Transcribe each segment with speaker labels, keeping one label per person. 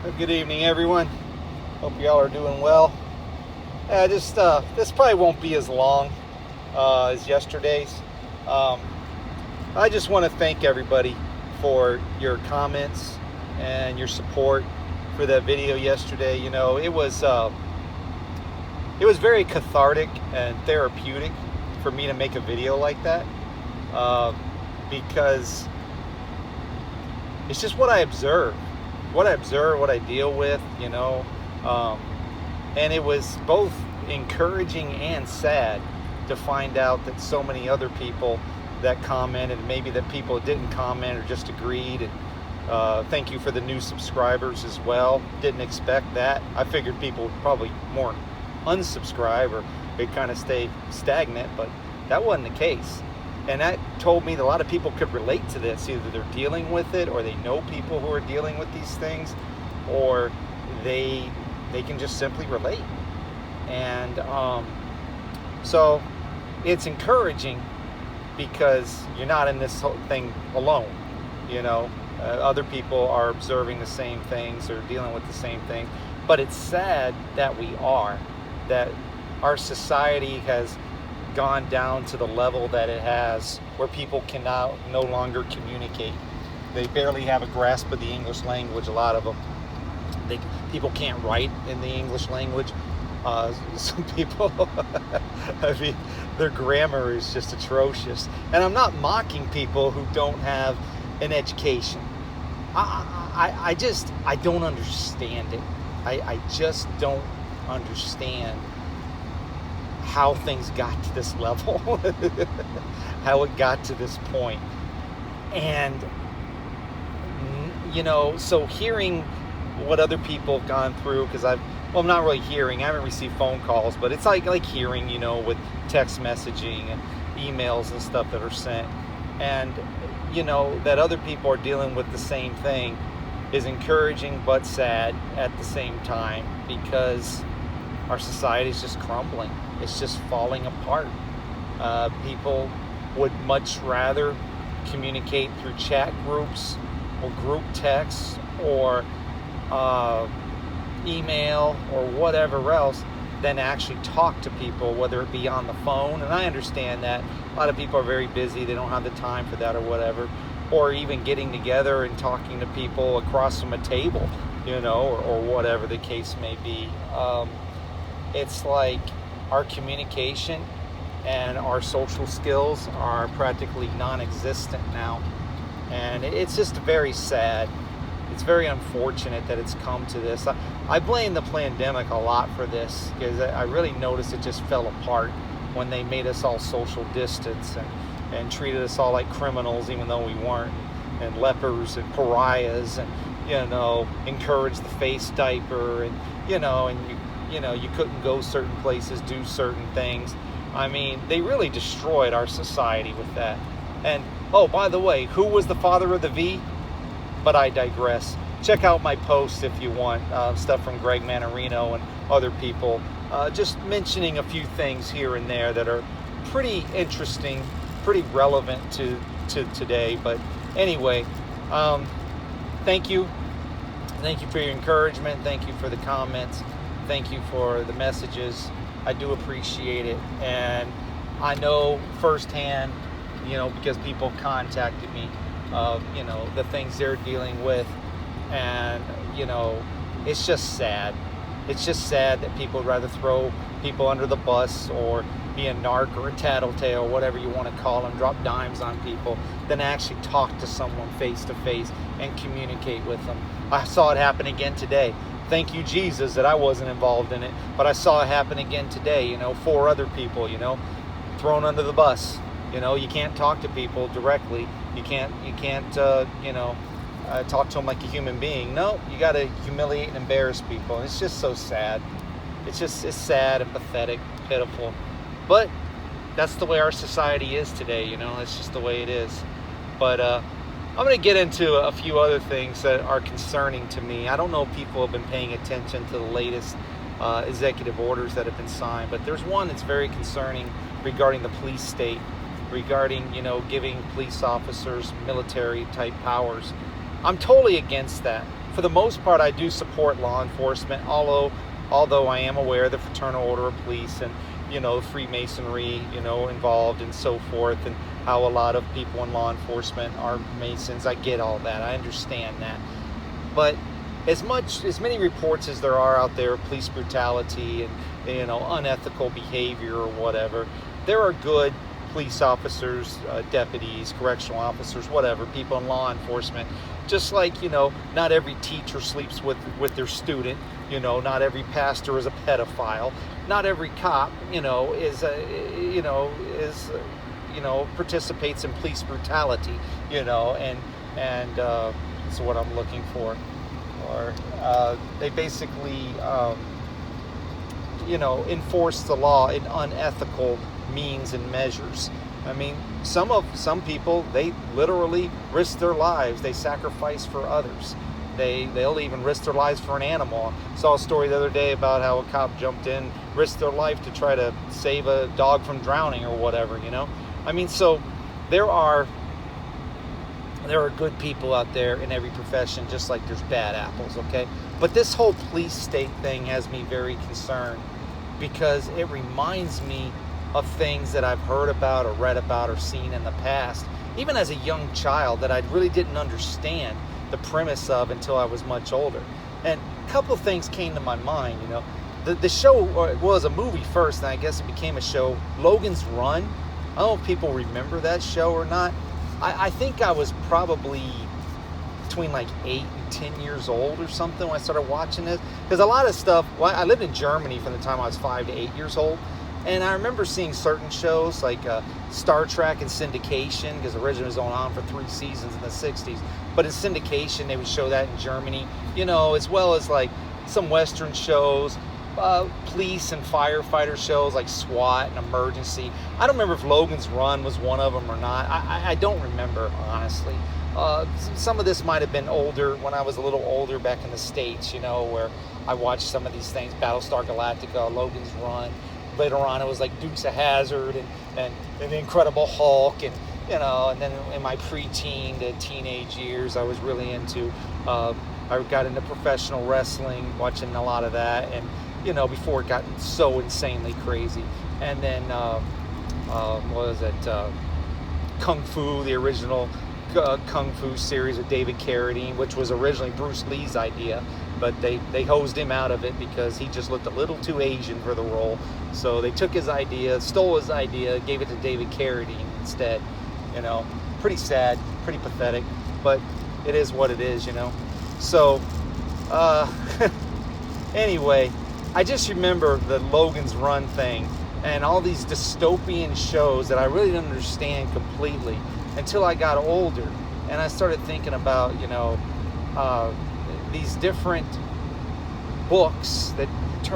Speaker 1: Good evening, everyone. Hope y'all are doing well. This probably won't be as long as yesterday's. Um, I just want to thank everybody for your comments and your support for that video yesterday. It was very cathartic and therapeutic for me to make a video like that uh, because it's just what I observe, what I deal with, Um, and it was both encouraging and sad to find out that so many other people that commented, maybe that people didn't comment or just agreed. And thank you for the new subscribers as well. Didn't expect that. I figured people would probably more unsubscribe or they'd kind of stay stagnant, but that wasn't the case. And that told me that a lot of people could relate to this. Either they're dealing with it, or they know people who are dealing with these things, or they can just simply relate. And so it's encouraging because you're not in this whole thing alone. Other people are observing the same things or dealing with the same thing. But it's sad that that our society has gone down to the level that it has, where people can now no longer communicate. They barely have a grasp of the English language, a lot of them. People can't write in the English language. Some people, I mean, their grammar is just atrocious. And I'm not mocking people who don't have an education. I don't understand it. I just don't understand how things got to this level, how it got to this point. And, so hearing what other people have gone through, because I'm not really hearing, I haven't received phone calls, but it's like hearing, with text messaging and emails and stuff that are sent. And, that other people are dealing with the same thing is encouraging but sad at the same time, because our society is just crumbling. It's just falling apart. People would much rather communicate through chat groups or group texts or email or whatever else than actually talk to people, whether it be on the phone. And I understand that a lot of people are very busy, they don't have the time for that or whatever, or even getting together and talking to people across from a table, or whatever the case may be. It's like our communication and our social skills are practically non-existent now. And it's just very sad. It's very unfortunate that it's come to this. I blame the pandemic a lot for this, because I really noticed it just fell apart when they made us all social distance and treated us all like criminals, even though we weren't, and lepers and pariahs, and encouraged the face diaper, and you couldn't go certain places, do certain things. I mean, they really destroyed our society with that. And oh, by the way, who was the father of the V? But I digress. Check out my posts if you want, stuff from Greg Manarino and other people, just mentioning a few things here and there that are pretty interesting, pretty relevant to today. But anyway, thank you. Thank you for your encouragement. Thank you for the comments. Thank you for the messages. I do appreciate it. And I know firsthand, because people contacted me, the things they're dealing with. And, it's just sad. It's just sad that people would rather throw people under the bus or be a narc or a tattletale or whatever you want to call them, drop dimes on people, than actually talk to someone face to face and communicate with them. I saw it happen again today. Thank you, Jesus, that I wasn't involved in it, but I saw it happen again today. 4 other people, thrown under the bus. You can't talk to people directly. You can't talk to them like a human being. No, you got to humiliate and embarrass people. And it's just so sad. It's sad and pathetic, pitiful. But that's the way our society is today. It's just the way it is. But I'm going to get into a few other things that are concerning to me. I don't know if people have been paying attention to the latest executive orders that have been signed, but there's one that's very concerning regarding the police state, regarding, giving police officers military type powers. I'm totally against that. for the most part, I do support law enforcement, although I am aware of the Fraternal Order of Police and, Freemasonry, involved and so forth, and how a lot of people in law enforcement are Masons. I get all that. I understand that. But as many reports as there are out there of police brutality and, unethical behavior or whatever, there are good police officers, deputies, correctional officers, whatever, people in law enforcement. Just like, not every teacher sleeps with their student, not every pastor is a pedophile, not every cop, participates in police brutality, and that's what I'm looking for. Or they basically, enforce the law in unethical means and measures. I mean, some people, they literally risk their lives. They sacrifice for others. They'll even risk their lives for an animal. I saw a story the other day about how a cop jumped in, risked their life to try to save a dog from drowning or whatever, I mean, so there are good people out there in every profession, just like there's bad apples, okay? But this whole police state thing has me very concerned, because it reminds me of things that I've heard about or read about or seen in the past, even as a young child, that I really didn't understand the premise of until I was much older. And a couple of things came to my mind, The show was a movie first, and I guess it became a show, Logan's Run. I don't know if people remember that show or not. I think I was probably between like 8 and 10 years old or something when I started watching it. Because a lot of stuff, I lived in Germany from the time I was 5 to 8 years old. And I remember seeing certain shows like Star Trek and syndication, because originally it was going on for 3 seasons in the 60s. But in syndication, they would show that in Germany, as well as like some Western shows, police and firefighter shows like SWAT and Emergency. I don't remember if Logan's Run was one of them or not. I don't remember, honestly. Some of this might have been older, when I was a little older back in the States, where I watched some of these things, Battlestar Galactica, Logan's Run. Later on, it was like Dukes of Hazzard and the Incredible Hulk, and and then in my preteen to teenage years, I was really into. I got into professional wrestling, watching a lot of that, and before it got so insanely crazy. And then what was it? Kung Fu, the original Kung Fu series with David Carradine, which was originally Bruce Lee's idea. But they hosed him out of it because he just looked a little too Asian for the role. So they took his idea, stole his idea, gave it to David Carradine instead. Pretty sad, pretty pathetic, but it is what it is, So, anyway, I just remember the Logan's Run thing and all these dystopian shows that I really didn't understand completely until I got older. And I started thinking about, these different books that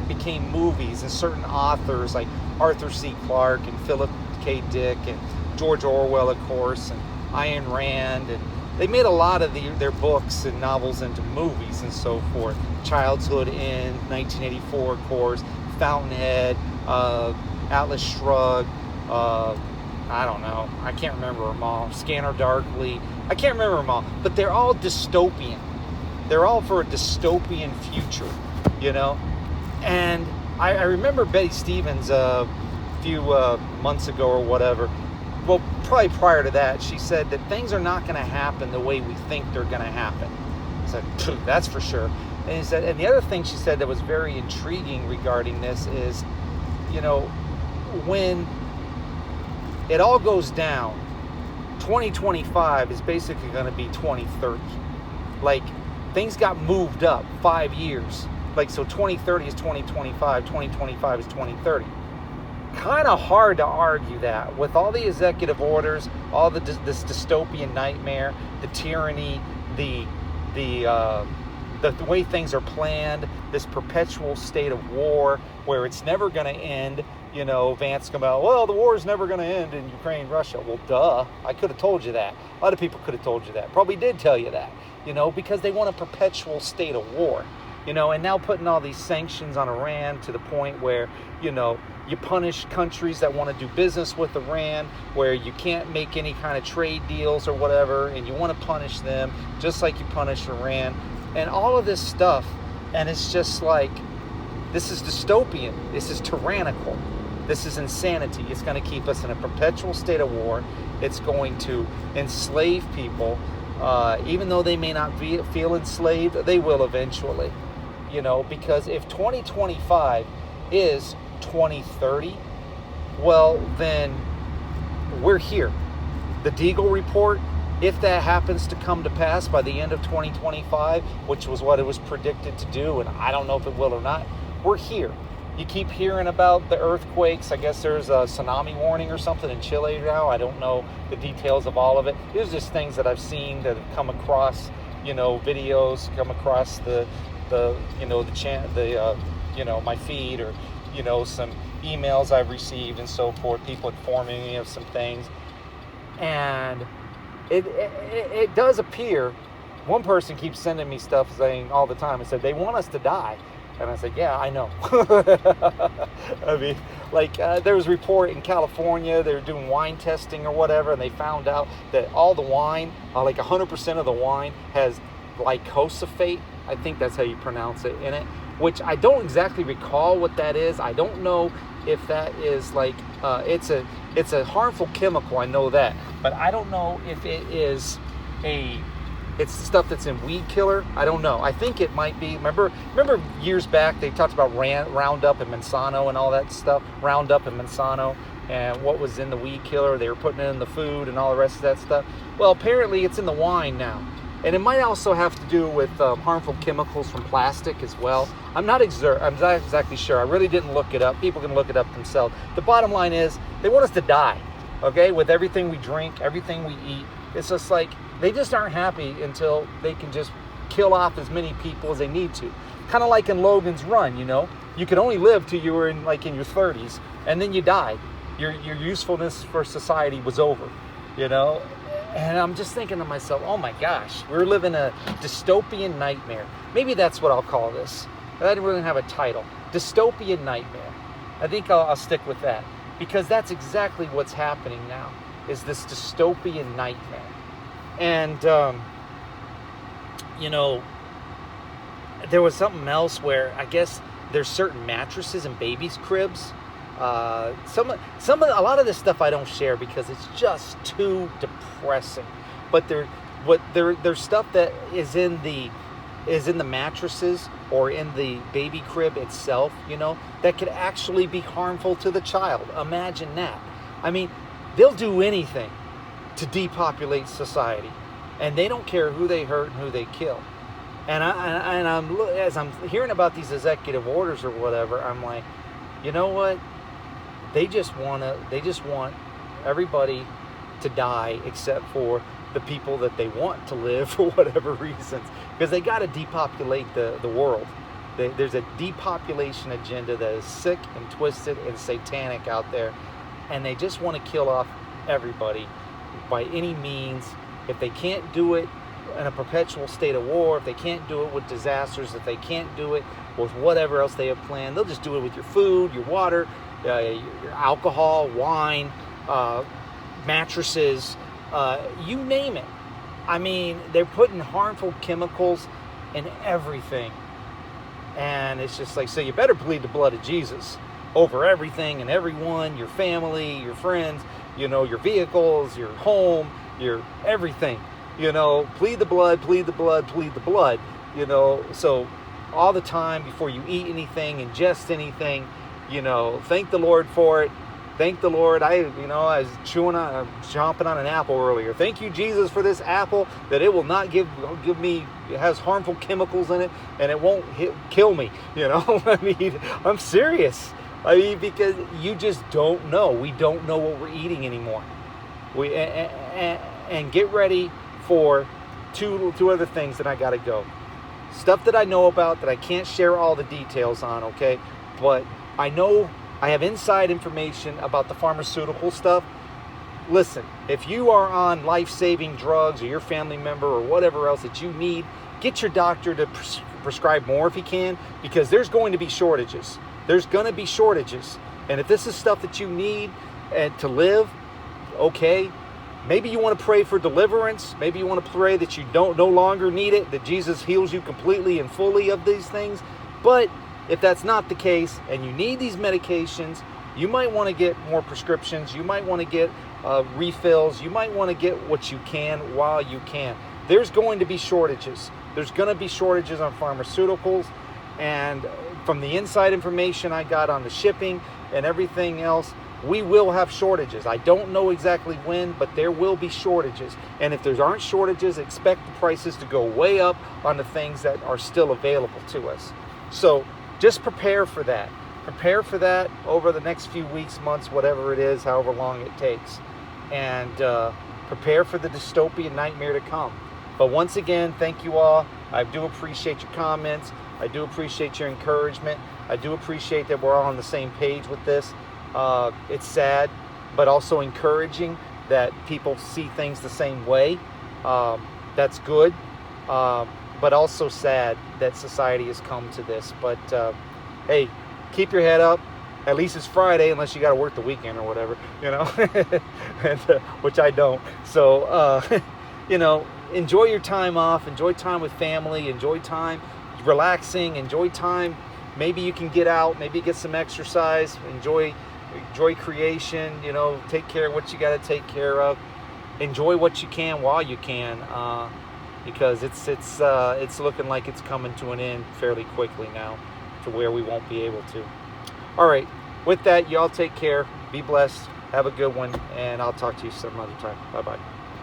Speaker 1: became movies, and certain authors like Arthur C. Clarke and Philip K. Dick and George Orwell, of course, and Ayn Rand, and they made a lot of their books and novels into movies and so forth. Childhood End, 1984, of course, Fountainhead, Atlas Shrugged, I don't know, I can't remember them all, Scanner Darkly, I can't remember them all, but they're all dystopian. They're all for a dystopian future, And I remember Betty Stevens a few months ago or whatever, well, probably prior to that, she said that things are not going to happen the way we think they're going to happen. I said, that's for sure. And the other thing she said that was very intriguing regarding this is, when it all goes down, 2025 is basically going to be 2030. Like, things got moved up 5 years. Like, so 2030 is 2025, 2025 is 2030. Kind of hard to argue that with all the executive orders, all this dystopian nightmare, the tyranny, the way things are planned, this perpetual state of war where it's never going to end. Vance come out, well, the war is never going to end in Ukraine, Russia. Well, duh. I could have told you that. A lot of people could have told you that. Probably did tell you that, because they want a perpetual state of war. And now putting all these sanctions on Iran to the point where, you punish countries that want to do business with Iran, where you can't make any kind of trade deals or whatever, and you want to punish them just like you punish Iran. and all of this stuff. And it's just like, this is dystopian. This is tyrannical. This is insanity. It's going to keep us in a perpetual state of war. It's going to enslave people. Even though they may not feel enslaved, they will eventually. Because if 2025 is 2030, well, then we're here. The Deagle report, if that happens to come to pass by the end of 2025, which was what it was predicted to do, and I don't know if it will or not, we're here. You keep hearing about the earthquakes. I guess there's a tsunami warning or something in Chile now. I don't know the details of all of it. There's just things that I've seen that have come across, videos, come across my feed, or some emails I've received and so forth, people informing me of some things. And it does appear, one person keeps sending me stuff saying all the time, and said they want us to die. And I said, yeah, I know. I mean, there was a report in California, they were doing wine testing or whatever, and they found out that all the wine, 100% of the wine has glyphosate, I think that's how you pronounce it, in it, which I don't exactly recall what that is. I don't know if that is it's a harmful chemical, I know that, but I don't know if it is it's stuff that's in weed killer. I don't know. I think it might be. Remember years back they talked about Roundup and Monsanto and all that stuff. Roundup and Monsanto and what was in the weed killer. They were putting it in the food and all the rest of that stuff. Well, apparently it's in the wine now. And it might also have to do with harmful chemicals from plastic as well. I'm not exactly sure. I really didn't look it up. People can look it up themselves. The bottom line is they want us to die, okay? With everything we drink, everything we eat. It's just like they just aren't happy until they can just kill off as many people as they need to. Kind of like in Logan's Run, You could only live till you were in your 30s, and then you died. Your usefulness for society was over, And I'm just thinking to myself, oh my gosh, we're living a dystopian nightmare. Maybe that's what I'll call this. I didn't really have a title. Dystopian Nightmare. I think I'll stick with that, because that's exactly what's happening now, is this dystopian nightmare. And, there was something else where I guess there's certain mattresses in babies' cribs. A lot of this stuff I don't share because it's just too depressing. But there's stuff that is in the mattresses or in the baby crib itself, that could actually be harmful to the child. Imagine that. I mean, they'll do anything to depopulate society, and they don't care who they hurt and who they kill. And as I'm hearing about these executive orders or whatever, I'm like, you know what? They just want everybody to die except for the people that they want to live for whatever reasons, because they got to depopulate the world. There's a depopulation agenda that is sick and twisted and satanic out there, and they just want to kill off everybody by any means. If they can't do it in a perpetual state of war, if they can't do it with disasters, if they can't do it with whatever else they have planned, they'll just do it with your food, your water, your alcohol, wine, mattresses, you name it. I mean, they're putting harmful chemicals in everything. And it's just like, so you better plead the blood of Jesus over everything and everyone, your family, your friends, your vehicles, your home, your everything. Plead the blood, plead the blood, plead the blood. So all the time before you eat anything, ingest anything, thank the Lord for it. Thank the Lord. I was chomping on an apple earlier. Thank you, Jesus, for this apple, that it will not give me, it has harmful chemicals in it, and it won't kill me. I mean, I'm serious. I mean, because you just don't know. We don't know what we're eating anymore. And get ready for two other things that I got to go. Stuff that I know about that I can't share all the details on, okay? But I know I have inside information about the pharmaceutical stuff. Listen, if you are on life-saving drugs, or your family member, or whatever else that you need, get your doctor to prescribe more if he can, because there's going to be shortages. There's going to be shortages. And if this is stuff that you need to live, okay, Maybe you want to pray for deliverance. Maybe you want to pray that you no longer need it, that Jesus heals you completely and fully of these things. But if that's not the case and you need these medications, you might want to get more prescriptions. You might want to get refills. You might want to get what you can while you can. There's going to be shortages. There's going to be shortages on pharmaceuticals. And from the inside information I got on the shipping and everything else, we will have shortages. I don't know exactly when, but there will be shortages. And if there aren't shortages, expect the prices to go way up on the things that are still available to us. So just prepare for that. Prepare for that over the next few weeks, months, whatever it is, however long it takes. And prepare for the dystopian nightmare to come. But once again, thank you all. I do appreciate your comments. I do appreciate your encouragement. I do appreciate that we're all on the same page with this. It's sad, but also encouraging that people see things the same way. That's good, but also sad that society has come to this. But hey, keep your head up. At least it's Friday, unless you got to work the weekend or whatever, you know, and, which I don't. So, you know, enjoy your time off. Enjoy time with family. Enjoy time relaxing. Enjoy time. Maybe you can get out. Maybe get some exercise. Enjoy creation. You know, take care of what you got to take care of. Enjoy what you can while you can, because it's looking like it's coming to an end fairly quickly now, to where we won't be able to. All right. With that, y'all take care. Be blessed. Have a good one, and I'll talk to you some other time. Bye-bye.